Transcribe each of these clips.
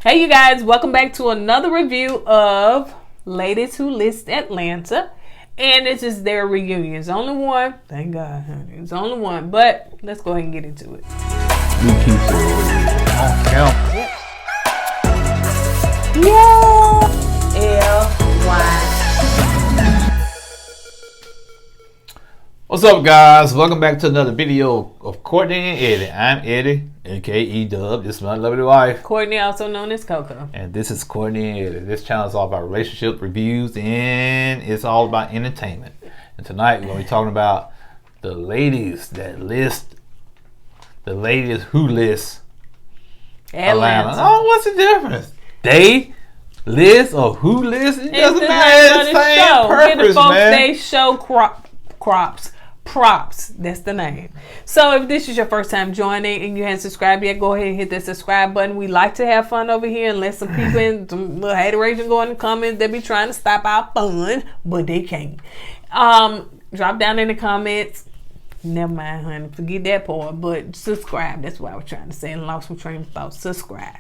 Hey you guys, welcome back to another review of Ladies Who List Atlanta. And this is their reunion. It's only one. Thank God, honey. It's only one. But let's go ahead and get into it. What's up, guys? Welcome back to another video of Courtney and Eddie. I'm Eddie, aka Dub. This is my lovely wife, Courtney, also known as Coco. and this is Courtney and Eddie. This channel is all about relationship reviews and it's all about entertainment. And tonight we're going to be talking about the ladies that list, the ladies who list Atlanta. Oh, what's the difference? They list or who list? It doesn't matter. It's the same purpose, Give the folks man. they show props. That's the name. So if this is your first time joining and you haven't subscribed yet, go ahead and hit that subscribe button. We like to have fun over here and let some people in, some little hateration go in the comments. They be trying to stop our fun, but they can't. Drop down in the comments. Never mind, honey. Forget that part. But subscribe. That's what I was trying to say. And lost my train of thought. Subscribe.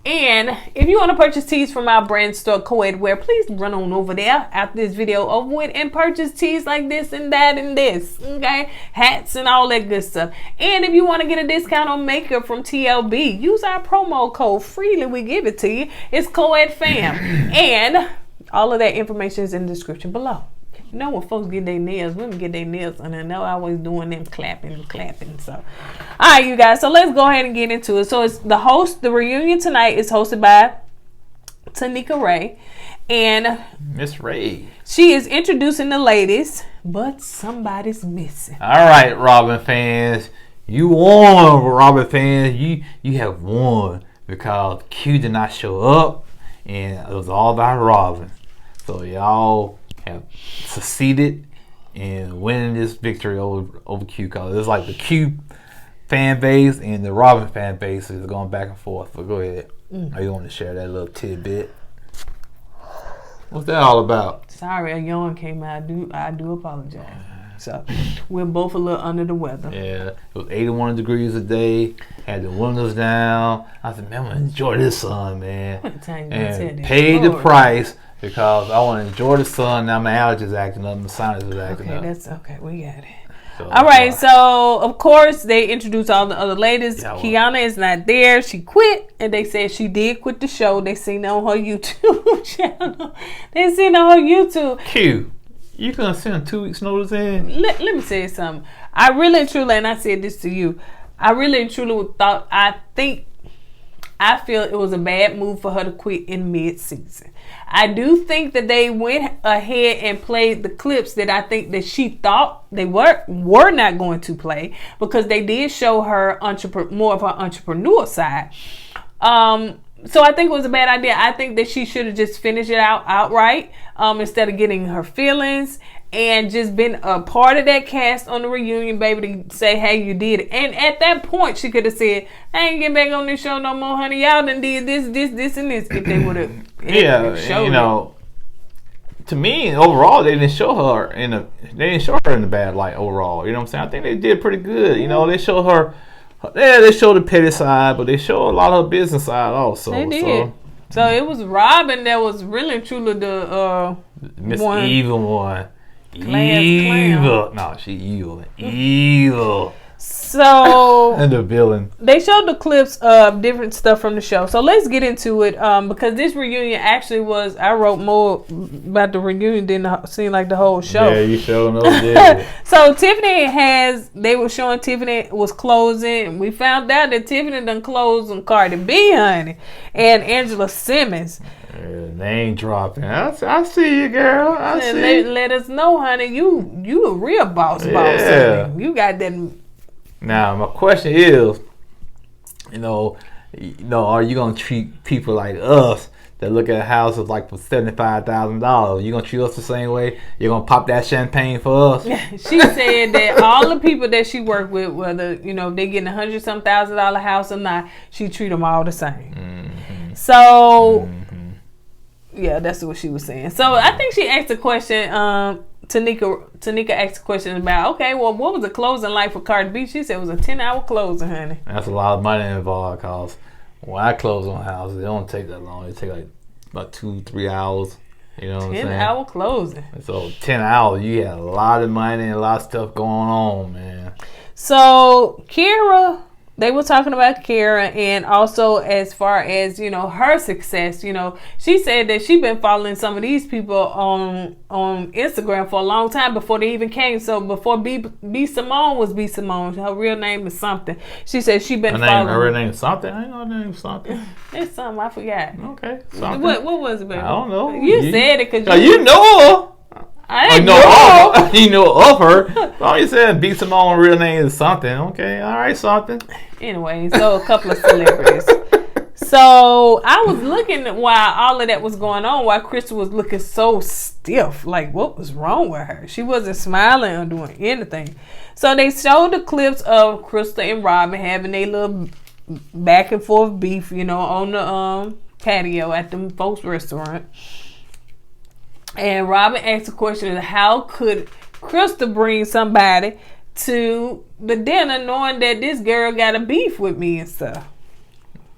And if you want to purchase tees from our brand store, KOED Wear, please run on over there after this video over with and purchase tees like this and that and this. Okay? Hats and all that good stuff. And if you want to get a discount on makeup from TLB, use our promo code. Freely we give it to you. It's KOED Fam. And all of that information is in the description below. You know when folks get their nails, women get their nails, and I know I always doing them clapping. So, all right, you guys. So let's go ahead and get into it. So it's the reunion tonight is hosted by Tanika Ray, and Miss Ray. she is introducing the ladies, but somebody's missing. All right, Robin fans, you won, Robin fans. You have won because Q did not show up, and it was all about Robin. So y'all have succeeded in winning this victory over Q, because it's like the Q fan base and the Robin fan base is going back and forth. But go ahead. Are you want to share that little tidbit? What's that all about? Sorry, a yawn came out. I do apologize. So we're both a little under the weather. Yeah, it was 81 degrees today. Had the windows down. I said, man, I'm gonna enjoy this sun, man. And paid the price because I want to enjoy the sun. Now my allergies acting up, my sinus is acting up. Okay, that's okay. We got it. So, all right, so of course they introduced all the other ladies. Yeah, Kiana is not there. She quit, and they said she did quit the show. They seen it on her YouTube channel. They seen it on her YouTube. Q, you gonna send 2 weeks notice in? Let me say something. I really and truly, and I said this to you, I really and truly thought, I feel it was a bad move for her to quit in mid-season. I do think that they went ahead and played the clips that I think that she thought they were not going to play, because they did show her more of her entrepreneur side. So I think it was a bad idea. I think that she should have just finished it outright instead of getting her feelings, and just been a part of that cast on the reunion, baby, to say, hey, you did it. And at that point, she could have said, I ain't getting back on this show no more, honey. Y'all done did this, and this, if they would have showed you know, to me, overall, they didn't show her in the bad light overall. You know what I'm saying? I think they did pretty good. You know, they showed her, they showed the petty side, but they showed a lot of her business side also. They did. So it was Robin that was really truly the Miss Evil one. Evil. No, she evil. Evil. So and the villain. They showed the clips of different stuff from the show. So let's get into it. Because this reunion actually was, I wrote more about the reunion than seem like the whole show. Yeah, you showing up. So they were showing Tiffany was closing. We found out that Tiffany done closed on Cardi B, honey, and Angela Simmons. Name dropping. I see you, girl. I see. Let us know, honey. You a real boss. Honey. You got that. Now my question is, are you gonna treat people like us that look at houses like for $75,000? You gonna treat us the same way? You gonna pop that champagne for us? She said that all the people that she worked with, whether they getting $100,000 house or not, she treat them all the same. Mm-hmm. So. Mm-hmm. Yeah, that's what she was saying. So I think she asked a question. Tanika asked a question about, okay, well, what was the closing like for Cardi B? She said it was a 10-hour closing, honey. That's a lot of money involved, cause When I close on houses, it don't take that long. It take like about 2-3 hours. You know what I'm saying? 10-hour closing. So 10 hours, you had a lot of money and a lot of stuff going on, man. So Kira, they were talking about Kira, and also as far as, you know, her success, you know, she said that she been following some of these people on Instagram for a long time before they even came. So before B Simone was B Simone, her real name is something. She said she been following. Her real name is something? I know her name is something. It's something, I forgot. Okay, something. What was it, baby? I don't know. You said it because you know her. I didn't know her. You know of her. All you said, B Simone real name is something. Okay, all right, something. Anyway, so a couple of celebrities. So I was looking while all of that was going on, while Crystal was looking so stiff. Like, what was wrong with her? She wasn't smiling or doing anything. So they showed the clips of Crystal and Robin having their little back and forth beef, you know, on the patio at the folks' restaurant. And Robin asked the question of how could Crystal bring somebody to the dinner knowing that this girl got a beef with me and stuff.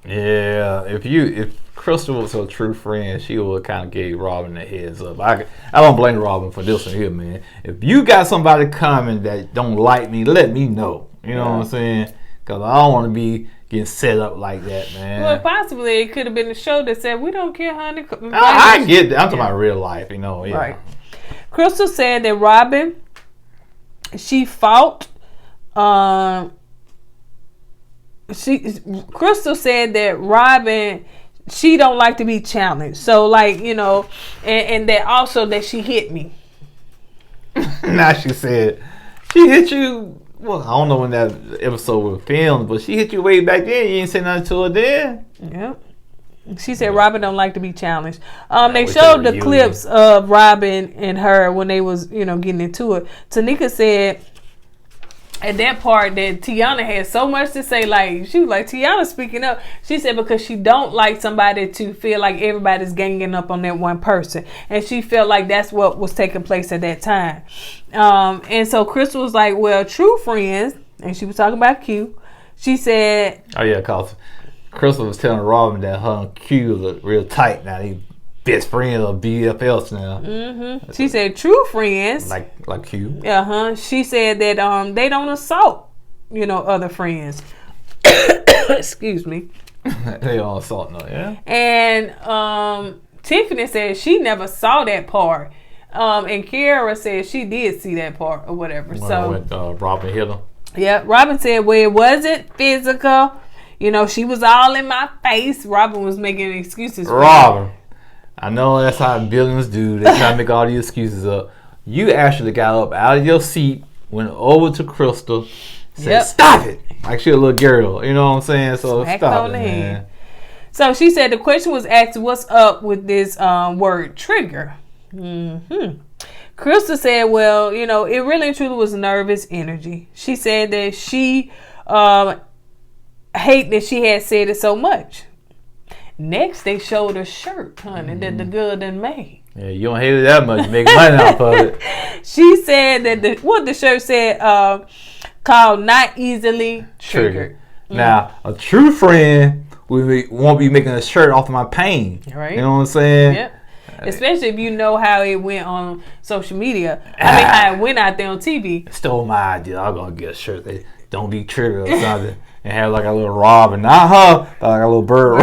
Yeah, if Crystal was a true friend, she would kind of give Robin a heads up. I don't blame Robin for this one here, man. If you got somebody coming that don't like me, let me know. You know what I'm saying? Because I don't want to be getting set up like that, man. Well, possibly it could have been a show that said, we don't care, honey. I get that. I'm talking about real life, you know. Yeah. Right. Crystal said that Robin, she fought. Crystal said that Robin, she don't like to be challenged. So, like, you know, and that also that she hit me. Now she said she hit you. Well, I don't know when that episode was filmed, but she hit you way back then. You ain't say nothing to her then. Yep. She said Robin don't like to be challenged. They showed the clips of Robin and her when they was, you know, getting into it. Tanika said at that part that Tiana had so much to say. Like, she was like, Tiana speaking up. She said because she don't like somebody to feel like everybody's ganging up on that one person. And she felt like that's what was taking place at that time. And so Crystal was like, well, true friends, and she was talking about Q. She said, oh yeah, cause Crystal was telling Robin that her and Q look real tight now. They best friends or BFFs now. Mm-hmm. She said true friends, like Q. She said that they don't assault, you know, other friends. Excuse me. They don't assault no, yeah. And Tiffany said she never saw that part. And Kiara said she did see that part or whatever. When Robin hit her. Yeah, Robin said, well, it wasn't physical. You know, she was all in my face. Robin was making excuses for Robin. I know that's how billions do. They try to make all these excuses up. You actually got up out of your seat, went over to Crystal, said, stop it. Like she a little girl. You know what I'm saying? So smacked stop on it, the man. head. So she said the question was asked, what's up with this word trigger? Mm-hmm. Crystal said, well, you know, it really and truly was nervous energy. She said that she hate that she had said it so much. Next, they showed a shirt, honey, that the girl done made. Yeah, you don't hate it that much. Make money off of it. She said that the shirt said called Not Easily Triggered. Now, a true friend won't be making a shirt off of my pain. Right. You know what I'm saying? Yep. Especially if you know how it went on social media. I mean, how it went out there on TV. Stole my idea. I'm going to get a shirt that don't be triggered or something. And have like a little Robin. Not her, but like a little bird.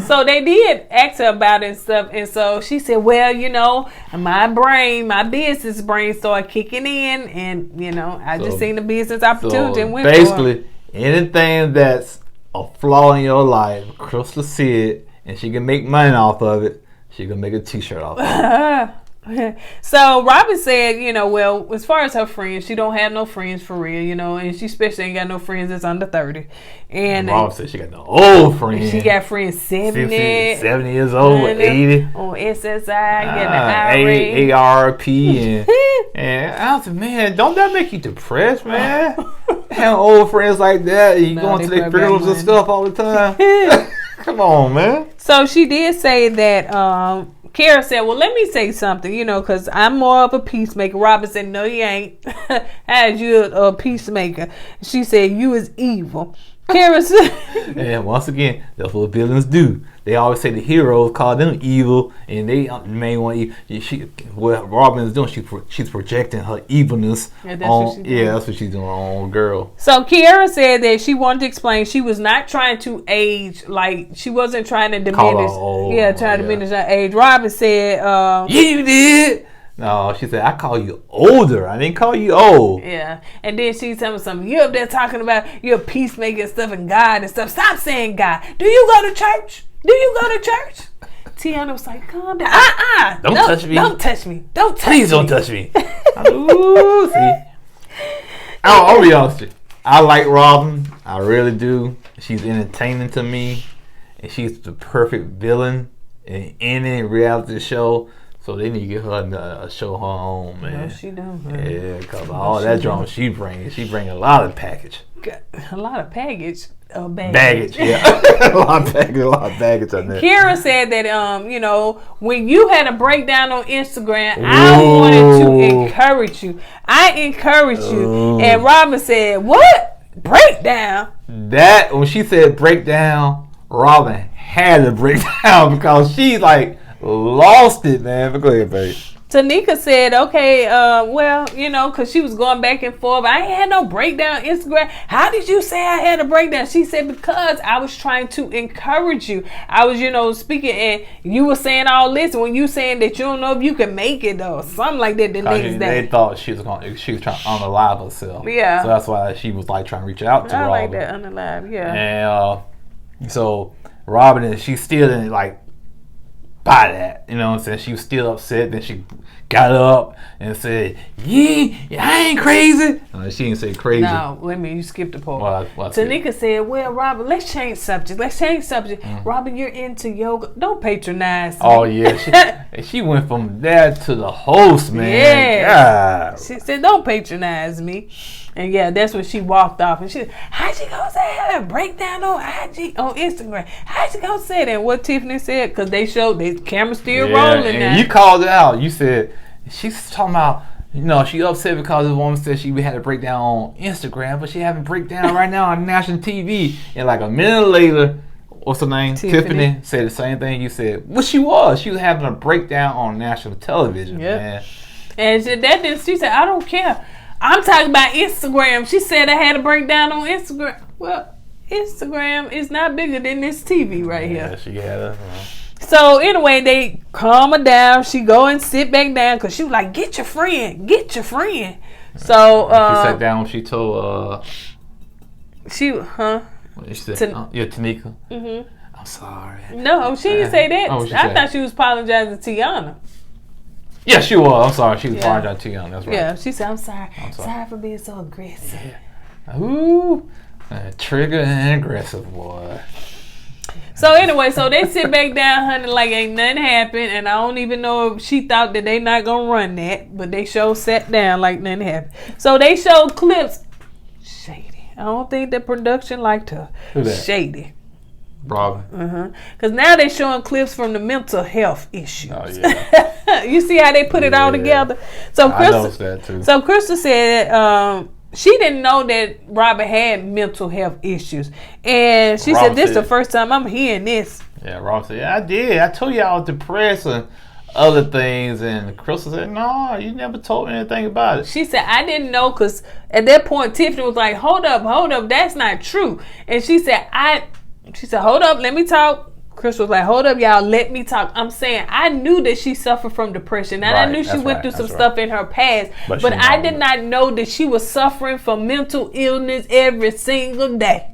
So they did ask her about it and stuff. And so she said, well, you know, my business brain started kicking in. And, you know, I just seen the business opportunity and went basically, anything that's a flaw in your life, Crystal see it, and she can make money off of it. She can make a t-shirt off of it. So Robin said, you know, well, as far as her friends, she don't have no friends for real, you know, and she especially ain't got no friends that's under 30. And Robin said she got no old friends. She got friends 70 years old, 80 on SSI, getting the ARP, and I said, man, don't that make you depressed, man? Having old friends like that, you going to their funerals and stuff all the time. Come on, man. So she did say that. Kara said, well, let me say something, you know, because I'm more of a peacemaker. Robin said, no, you ain't. As you a peacemaker. She said, you is evil. Kiara said, and once again, that's what villains do. They always say the heroes call them evil, and they may want what Robin is doing. She's projecting her evilness on. That's what she's doing on girl. So Kiara said that she wanted to explain she was not trying to age, like she wasn't trying to diminish. Trying to diminish her age. Robin said, you did. No, she said, I call you older. I didn't call you old. Yeah. And then she's telling me something. You up there talking about your peacemaking stuff and God and stuff. Stop saying God. Do you go to church? Do you go to church? Tiana was like, calm down. Don't touch me. Don't touch me. Don't touch Please me. don't touch me. Ooh, see. I'll be honest with you. I like Robin. I really do. She's entertaining to me. And she's the perfect villain in any reality show. So they need to give her a show her own, man. No, she don't. Yeah, because all that drama she brings a lot of package. A lot of baggage. Baggage, yeah. a lot of baggage on there. Kira said that, when you had a breakdown on Instagram, I wanted to encourage you. I encouraged you. And Robin said, what? Breakdown? That, when she said breakdown, Robin had to break down because she's like, lost it, man. But go ahead, babe. Tanika said, okay, because she was going back and forth. I ain't had no breakdown Instagram. How did you say I had a breakdown? She said, because I was trying to encourage you. I was, speaking, and you were saying all this when you saying that you don't know if you can make it, or something like that the next day. They thought she was trying to unalive herself. Yeah. So that's why she was like trying to reach out to Robin. I like that, unalive, yeah. And so Robin, she's still in like, by that, you know what I'm saying? She was still upset. Then she got up and said, yeah, I ain't crazy. No, she didn't say crazy. No, wait a minute, you skipped the part. Well, Tanika said, well, Robin, let's change subject. Robin, you're into yoga. Don't patronize me. Oh, yeah. She went from that to the host, man. Yeah. She said, don't patronize me. And yeah, that's when she walked off. And she said, how'd you go say a breakdown on IG, on Instagram? How'd you go say that? And what Tiffany said, because they showed the camera still rolling now. You called it out. You said, she's talking about, she upset because the woman said she had a breakdown on Instagram, but she having a breakdown right now on national TV. And like a minute later, what's her name? Tiffany said the same thing you said. Well, she was having a breakdown on national television, man. And she said, I don't care. I'm talking about Instagram. She said I had a breakdown on Instagram. Well, Instagram is not bigger than this TV right here. Yeah, she had a... So anyway, they calm her down. She go and sit back down because she was like, get your friend. So she sat down. She told she said, Tanika. Mm-hmm. I'm sorry. No, she didn't say that. I thought she was apologizing to Tiana. Yeah, she was. I'm sorry. She was apologizing to Tiana. That's right. Yeah, she said, I'm sorry. Sorry for being so aggressive. Yeah. Ooh, trigger and aggressive, boy. So anyway, so they sit back down, honey, like ain't nothing happened, and I don't even know if she thought that they not gonna run that, but they sat down like nothing happened. So they showed clips. Shady. I don't think the production liked her. Who that? Shady. Robin. Because now they're showing clips from the mental health issues. Oh yeah. You see how they put it all together. So I noticed that too. So Crystal said she didn't know that Robin had mental health issues, and she said, "This is the first time I'm hearing this." Yeah, Robin said, "Yeah, I did. I told you I was depressed and other things," and Crystal said, "No, you never told me anything about it." She said, "I didn't know," because at that point Tiffany was like, "Hold up, that's not true." And she said, "Hold up, let me talk." Crystal was like, "Hold up, y'all, let me talk." I'm saying I knew that she suffered from depression, and I knew she went through some stuff in her past, but I did not know that she was suffering from mental illness every single day.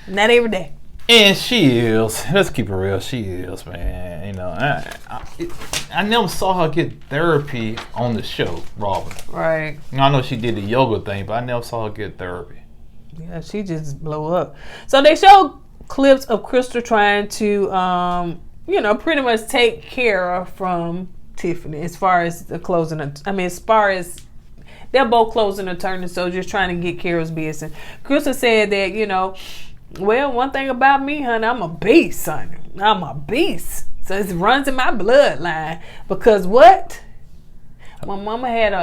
Not every day. And she is. Let's keep it real. She is, man. I never saw her get therapy on the show, Robin. Right. I know she did the yoga thing, but I never saw her get therapy. Yeah, she just blew up. So they showed clips of Crystal trying to, pretty much take care from Tiffany as far as the closing. As far as they're both closing attorneys, so just trying to get Kara's business. Crystal said that, well, one thing about me, honey, I'm a beast, son. I'm a beast. So it runs in my bloodline. Because what? My mama had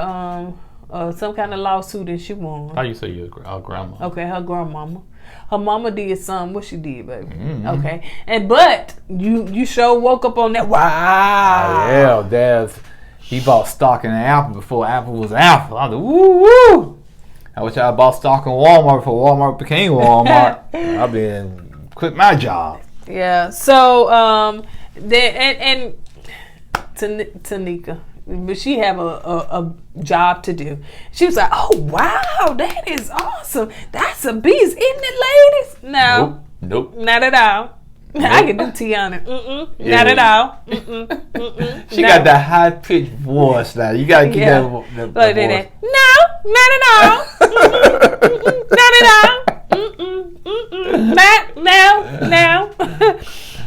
some kind of lawsuit and she won. How you say your grandma? Okay, her grandmama. Her mama did something. What she did, baby? Okay. But you sure woke up on that. Wow. Yeah, Dad. He bought stock in Apple before Apple was Apple. I was like, woo. I wish I bought stock in Walmart before Walmart became Walmart. I've been quit my job. Yeah. So then Tanika, but she have a job to do. She was like, "Oh wow, that is awesome. That's a beast, isn't it, ladies?" No, nope, not at all. Nope. I can do Tiana. Not at all. She got that high pitched voice now. You gotta get that voice. No, not at all. Not at all. No.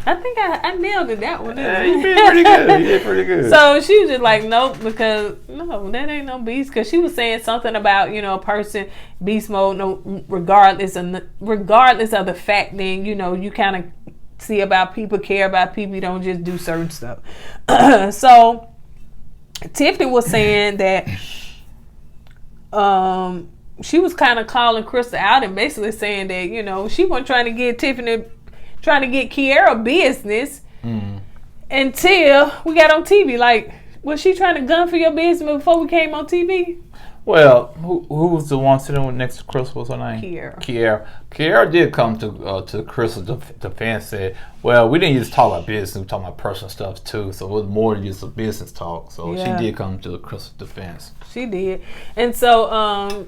I think I nailed it that one. Yeah, you did pretty good. You did pretty good. So she was just like, nope, because no, that ain't no beast. Because she was saying something about a person beast mode. No, regardless of the fact, then you kind of see about people, care about people. You don't just do certain stuff. So Tiffany was saying that she was kind of calling Crystal out and basically saying that she wasn't trying to get Kiara business until we got on TV. Like, was she trying to gun for your business before we came on TV? Well, who was the one sitting next to Crystal? What's her name? Kiara did come to Crystal's defense. Said, "Well, we didn't just talk about business. We talked about personal stuff too. So it was more than just a business talk." So she did come to Crystal's defense. She did, and so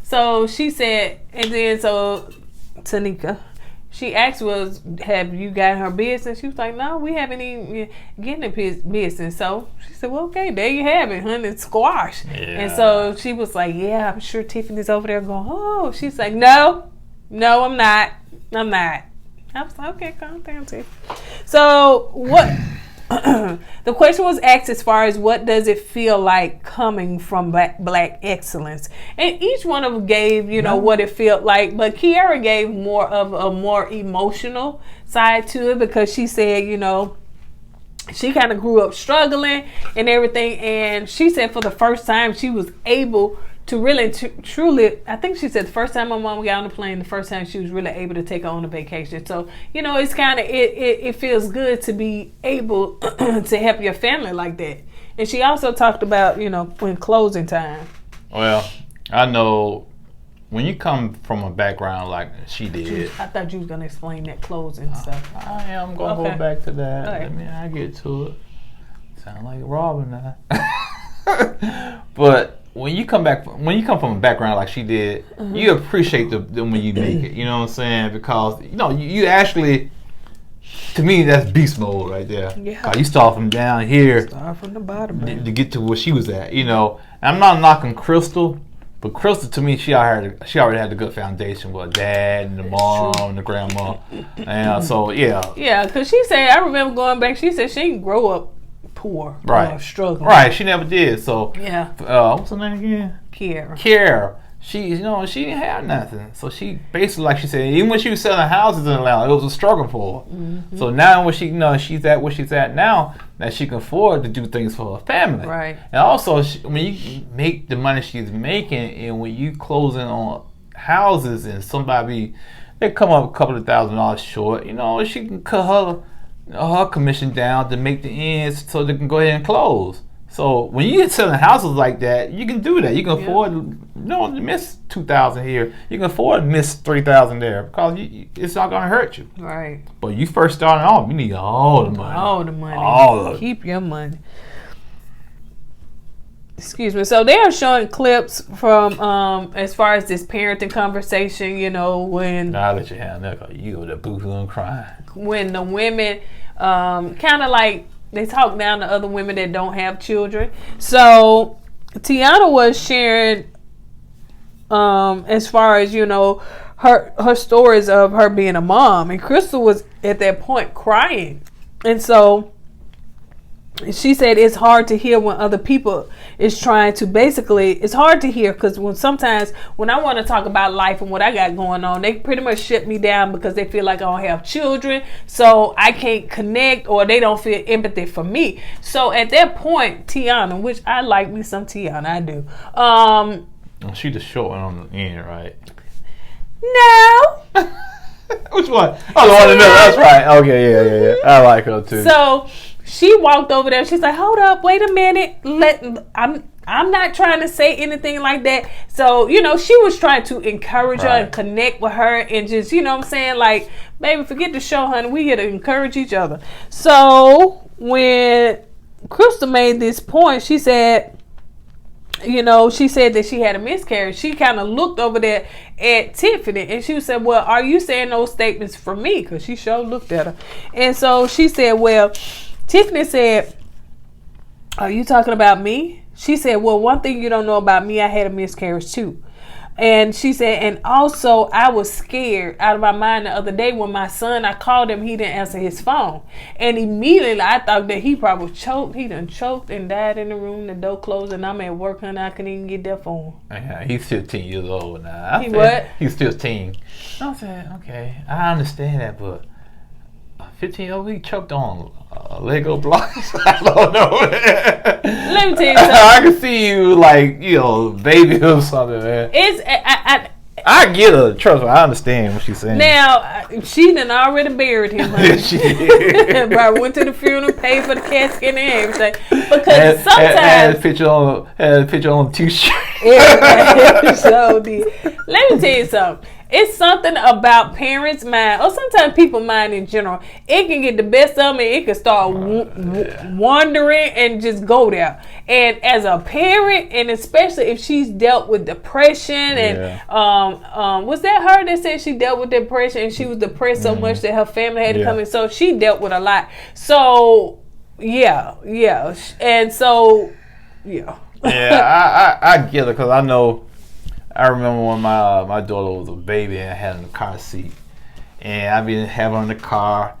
so she said, and then so Tanika. She asked, have you got her business? She was like, no, we haven't even getting the business. So she said, well, okay, there you have it, honey, squash. Yeah. And so she was like, yeah, I'm sure Tiffany's over there going, oh. She's like, no, I'm not. I was like, okay, calm down, Tiff. So what? The question was asked as far as what does it feel like coming from black excellence, and each one of them gave what it felt like, but Kiara gave more of a more emotional side to it because she said she kind of grew up struggling and everything, and she said for the first time she was able to really truly, I think she said the first time my mom got on the plane, the first time she was really able to take her on a vacation. So, it's kind of, it feels good to be able to help your family like that. And she also talked about, when closing time. Well, I know when you come from a background like she did. I thought you was going to explain that closing stuff. I am going to go back to that. Right. I get to it. Sound like Robin now. But when you come from a background like she did, you appreciate them when you make it. You know what I'm saying? Because you actually, to me, that's beast mode right there. Yeah. You start from down here, start from the bottom, to get to where she was at. And I'm not knocking Crystal, but Crystal to me, she already had a good foundation with her dad and the mom and the grandma, and so yeah. Yeah, because she said, I remember going back. She said she didn't grow up poor, right? Struggling, right? She never did. So yeah. What's her name again? Kiara. She, she didn't have nothing. So she basically, like she said, even when she was selling houses in Atlanta, it was a struggle for her. Mm-hmm. So now when she, she's at where she's at now, that she can afford to do things for her family. Right. And also, when you make the money she's making, and when you closing on houses, and they come up a couple of $1,000s short, she can cut her commission down to make the ends so they can go ahead and close. So when you're selling houses like that, you can do that. You can afford to miss $2,000 here. You can afford to miss $3,000 there because it's not going to hurt you. Right. But you first starting off, you need all the money. All the money. All of it. Keep your money. Excuse me. So they are showing clips from as far as this parenting conversation. When I'll let you have that because you the boo-hoo crying. When the women kind of like. They talk down to other women that don't have children. So Tiana was sharing as far as, her stories of her being a mom. And Crystal was at that point crying. And so she said it's hard to hear when other people is trying to it's hard to hear because sometimes when I want to talk about life and what I got going on, they pretty much shut me down because they feel like I don't have children, so I can't connect, or they don't feel empathy for me. So at that point, Tiana, which I like me some Tiana, I do. She the short one on the end, right? No. Which one? Oh, the one in the middle. That's right. Okay, yeah. I like her too. So she walked over there. She's like, "Hold up, wait a minute. I'm not trying to say anything like that." So, she was trying to encourage her and connect with her and just, what I'm saying? Like, baby, forget the show, honey. We here to encourage each other. So when Crystal made this point, she said, she said that she had a miscarriage. She kind of looked over there at Tiffany and she said, "Well, are you saying those statements for me?" Because she sure looked at her. And so she said, "Well," Tiffany said, "Are you talking about me?" She said, "Well, one thing you don't know about me, I had a miscarriage too." And she said, "And also I was scared out of my mind the other day when my son, I called him, he didn't answer his phone. And immediately I thought that he probably choked. He done choked and died in the room, the door closed, and I'm at work, honey. I couldn't even get there for him." Yeah, he's 15 years old now. What? He's 15. I said, okay, I understand that, but 15-year-old, he choked on Lego blocks. I don't know. Let me tell you something. I can see you like, baby or something, man. I get her. Trust me, I understand what she's saying. Now, she done already buried him, honey. She did. But I went to the funeral, paid for the casket and everything. Because sometimes... Had a picture on a t-shirt. Yeah, so did. Let me tell you something. It's something about parents' mind, or sometimes people's mind in general. It can get the best of them, and it can start wandering and just go there. And as a parent, and especially if she's dealt with depression, and was that her that said she dealt with depression and she was depressed so much that her family had to come in? So she dealt with a lot. So yeah, and so yeah. Yeah, I get it because I know. I remember when my daughter was a baby and I had her in the car seat, and I've been having her in the car,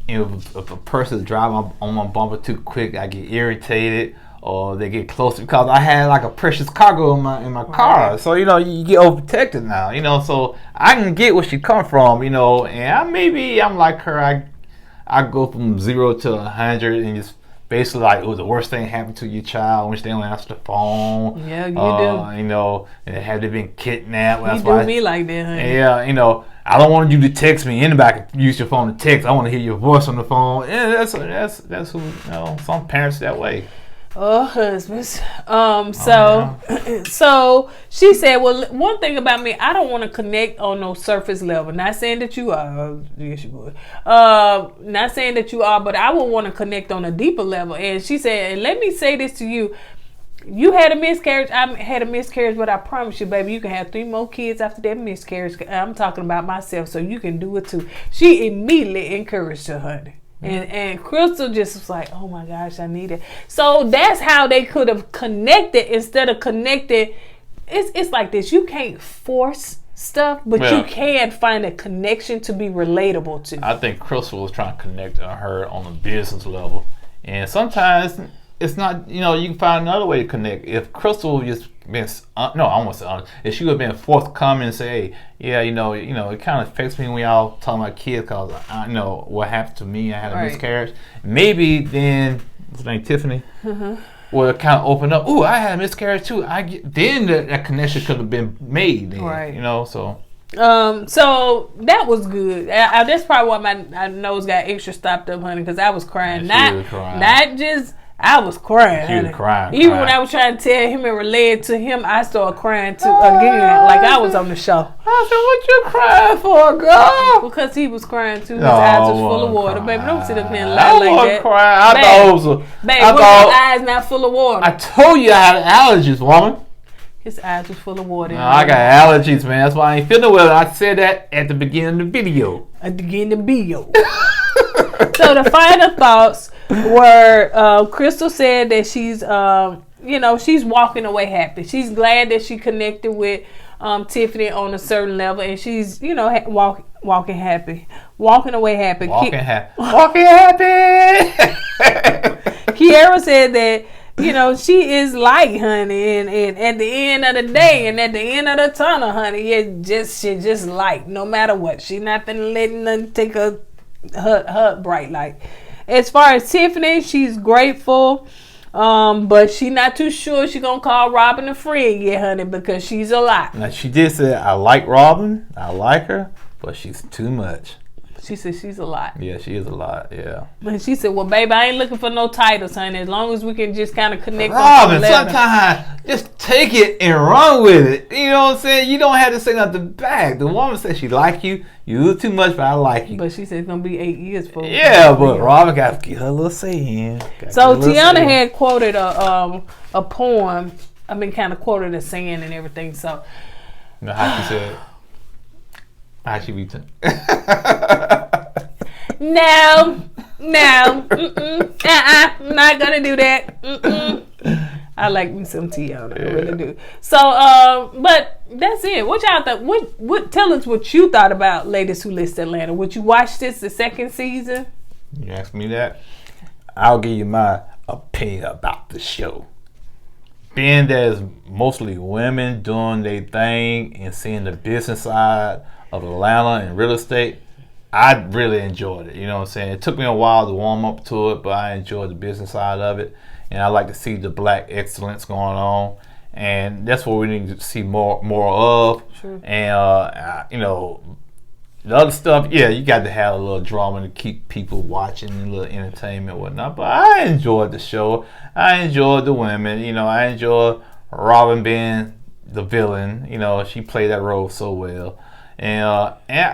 and if a person's driving on my bumper too quick, I get irritated, or they get closer because I had like a precious cargo in my car. So you get overprotected now. So I can get where she come from, and I'm like her. I go from 0 to 100 and just. Basically, like, it was the worst thing happened to your child when they don't answer the phone. Yeah, you do. And had they been kidnapped. You do me like that, honey. Yeah, I don't want you to text me. Anybody can use your phone to text. I want to hear your voice on the phone. Yeah, that's who, some parents that way. Oh, husbands. So she said, "Well, one thing about me, I don't want to connect on no surface level. Not saying that you are. Yes, you would. Not saying that you are, but I would want to connect on a deeper level." And she said, "And let me say this to you. You had a miscarriage. I had a miscarriage, but I promise you, baby, you can have 3 more kids after that miscarriage. I'm talking about myself, so you can do it too." She immediately encouraged her, honey. And Crystal just was like, "Oh my gosh, I need it." So that's how they could have connected instead of connected. It's like this. You can't force stuff, but you can find a connection to be relatable to. I think Crystal was trying to connect her on a business level. And sometimes it's not, you can find another way to connect. If Crystal just been, if she would have been forthcoming and say, "Hey, yeah, it kind of affects me when y'all talking about kids because I know what happened to me. I had a miscarriage." Maybe then, what's her name, Tiffany, would kind of open up. "Oh, I had a miscarriage too." Then that connection could have been made. Then, so. So that was good. That's probably why my nose got extra stopped up, honey, because I was crying. Not just. I was crying. She was crying. Even when I was trying to tell him and relay it to him, I started crying too again, like I was on the show. I said, "What you crying for, girl?" Because he was crying too. His eyes was full of water. Baby, don't sit up here and lie like that. Crying. I thought it was baby, was his eyes not full of water? I told you I had allergies, woman. His eyes was full of water. No, I got allergies, man. That's why I ain't feeling well. I said that at the beginning of the video. So the final thoughts were, Crystal said that she's, she's walking away happy. She's glad that she connected with Tiffany on a certain level, and she's, walking happy, walking away happy. Walking happy. Kiara said that, she is light, honey, and at the end of the day and at the end of the tunnel, honey, she just light, no matter what. She not finna letting nothing take her bright light. As far as Tiffany, she's grateful But she not too sure she gonna call Robin a friend yet, honey, because she's a lot. Now she did say, I like Robin, I like her, but she's too much. She said she's a lot. Yeah, she is a lot. Yeah. And she said, well, baby, I ain't looking for no titles, honey. As long as we can just kind of connect. Robin, sometimes just take it and run with it. You know what I'm saying? You don't have to say nothing back. The woman said she like you. You look too much, but I like you. But she said it's gonna be 8 years for. Yeah, but Robin got to get her little say in. So Tiana had quoted a poem. I mean, kind of quoted a saying and everything. So. You know how she said. How she be No, I'm not gonna do that. I like me some Tiana, I really do. So, but that's it. What y'all thought? What? Tell us what you thought about Ladies Who List Atlanta. Would you watch this the second season? You ask me that, I'll give you my opinion about the show. Being there's mostly women doing their thing and seeing the business side of Atlanta and real estate, I really enjoyed it. You know what I'm saying? It took me a while to warm up to it, but I enjoyed the business side of it. And I like to see the black excellence going on. And that's what we need to see more of. Sure. And, you know, the other stuff, yeah, you got to have a little drama to keep people watching and a little entertainment and whatnot. But I enjoyed the show. I enjoyed the women. You know, I enjoyed Robin being the villain. You know, she played that role so well. And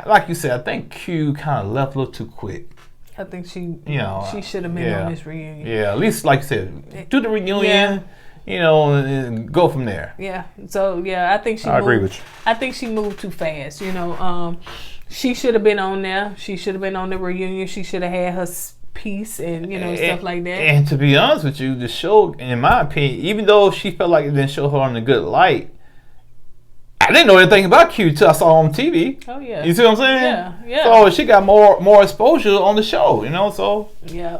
like you said, I think Q kind of left a little too quick. I think she should have been on this reunion. Yeah, at least like you said, do the reunion, you know, and go from there. Yeah. So yeah, I think I agree with you. I think she moved too fast. You know, she should have been on there. She should have been on the reunion. She should have had her piece and stuff like that. And to be honest with you, the show, in my opinion, even though she felt like it didn't show her in a good light, I didn't know anything about Q until I saw her on TV. Oh yeah. You see what I'm saying? Yeah, yeah. So she got more exposure on the show, you know. So yeah.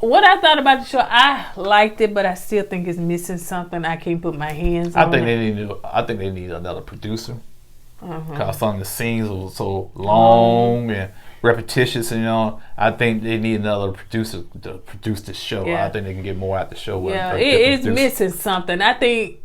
What I thought about the show, I liked it, but I still think it's missing something. I can't put my hands on. I think they need another producer. Because some of the scenes were so long and repetitious, you know. I think they need another producer to produce the show. Yeah. I think they can get more out the show. Yeah, it's missing something. I think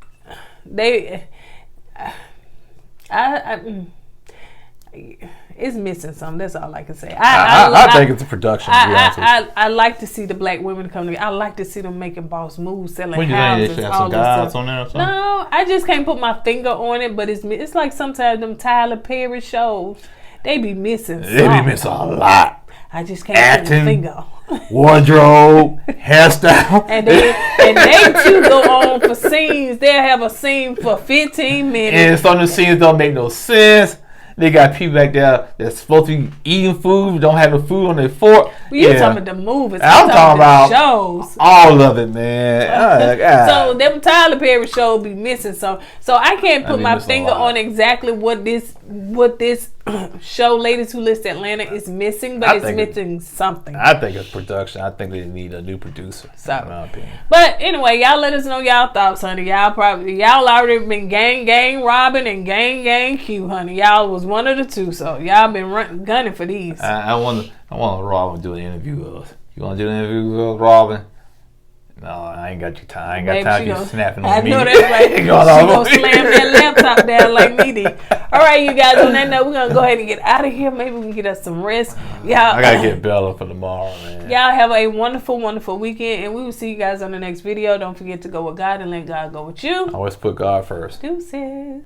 it's missing something. That's all I can say. I think it's a production. I like to see the black women come together. I like to see them making boss moves, selling houses. They have some guys on there or something? No, I just can't put my finger on it. But it's like sometimes them Tyler Perry shows, they be missing. They be missing a lot. I just can't put my finger on. Wardrobe, hairstyle, and they too go on for scenes. They'll have a scene for 15 minutes, and some of the scenes don't make no sense. They got people back there that's supposed to be eating food, don't have no food on their fork. Well, you're talking about the movies. I'm talking about shows. All of it, man. So them Tyler Perry shows be missing some. So I can't put my finger on exactly what this show, Ladies Who List Atlanta, is missing, but it's missing something. I think it's production. I think they need a new producer. So, in my opinion. But anyway, y'all let us know y'all thoughts, honey. Y'all already been gang Robin and gang Q, honey. Y'all was one of the two, so y'all been gunning for these. I want Robin to do an interview with us. You want to do an interview with Robin? No, I ain't got your time. I ain't got time to be snapping on me. I know that's right. She gonna slam that laptop down like me did. All right, you guys, on that note, we're going to go ahead and get out of here. Maybe we can get us some rest. Y'all, I got to get Bella for tomorrow, man. Y'all have a wonderful, wonderful weekend, and we will see you guys on the next video. Don't forget to go with God and let God go with you. Always put God first. Deuces.